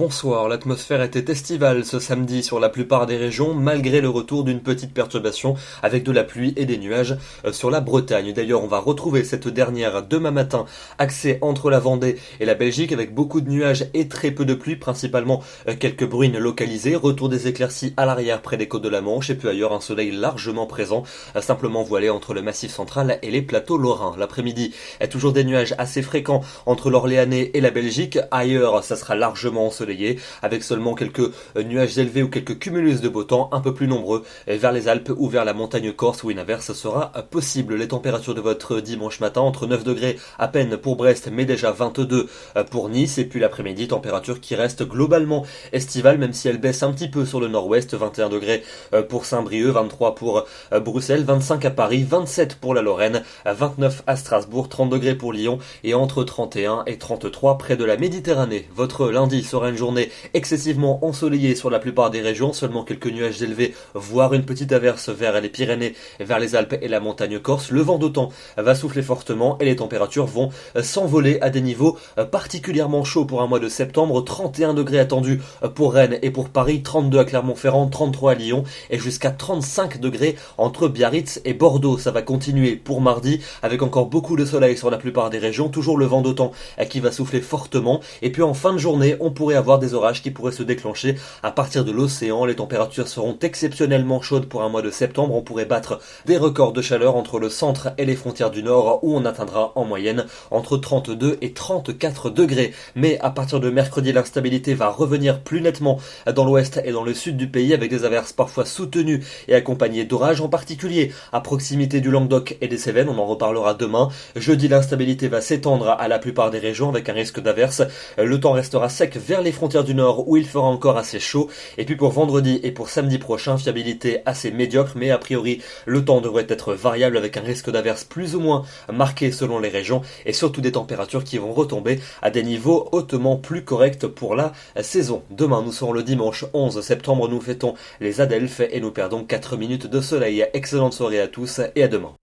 Bonsoir, l'atmosphère était estivale ce samedi sur la plupart des régions, malgré le retour d'une petite perturbation avec de la pluie et des nuages sur la Bretagne. D'ailleurs, on va retrouver cette dernière demain matin, axée entre la Vendée et la Belgique, avec beaucoup de nuages et très peu de pluie, principalement quelques bruines localisées, retour des éclaircies à l'arrière près des côtes de la Manche, et puis ailleurs un soleil largement présent, simplement voilé entre le Massif central et les plateaux lorrains. L'après-midi, toujours des nuages assez fréquents entre l'Orléanais et la Belgique, ailleurs ça sera largement ensoleillé, avec seulement quelques nuages élevés ou quelques cumulus de beau temps un peu plus nombreux vers les Alpes ou vers la montagne corse où une averse sera possible. Les températures de votre dimanche matin entre 9 degrés à peine pour Brest mais déjà 22 pour Nice, et puis l'après-midi température qui reste globalement estivale même si elle baisse un petit peu sur le nord-ouest, 21 degrés pour Saint-Brieuc, 23 pour Bruxelles, 25 à Paris, 27 pour la Lorraine, 29 à Strasbourg, 30 degrés pour Lyon et entre 31 et 33 près de la Méditerranée. Votre lundi sera une journée excessivement ensoleillée sur la plupart des régions, seulement quelques nuages élevés, voire une petite averse vers les Pyrénées, vers les Alpes et la montagne corse. Le vent d'automne va souffler fortement et les températures vont s'envoler à des niveaux particulièrement chauds pour un mois de septembre. 31 degrés attendus pour Rennes et pour Paris, 32 à Clermont-Ferrand, 33 à Lyon et jusqu'à 35 degrés entre Biarritz et Bordeaux. Ça va continuer pour mardi avec encore beaucoup de soleil sur la plupart des régions, toujours le vent d'automne qui va souffler fortement, et puis en fin de journée on pourrait avoir des orages qui pourraient se déclencher à partir de l'océan. Les températures seront exceptionnellement chaudes pour un mois de septembre, on pourrait battre des records de chaleur entre le centre et les frontières du nord où on atteindra en moyenne entre 32 et 34 degrés. Mais à partir de mercredi, l'instabilité va revenir plus nettement dans l'ouest et dans le sud du pays avec des averses parfois soutenues et accompagnées d'orages, en particulier à proximité du Languedoc et des Cévennes. On en reparlera demain. Jeudi, l'instabilité va s'étendre à la plupart des régions avec un risque d'averse. Le temps restera sec vers les frontières du nord où il fera encore assez chaud, et puis pour vendredi et pour samedi prochain, fiabilité assez médiocre, mais a priori le temps devrait être variable avec un risque d'averse plus ou moins marqué selon les régions et surtout des températures qui vont retomber à des niveaux hautement plus corrects pour la saison. Demain nous serons le dimanche 11 septembre, nous fêtons les Adelphes et nous perdons 4 minutes de soleil. Excellente soirée à tous et à demain.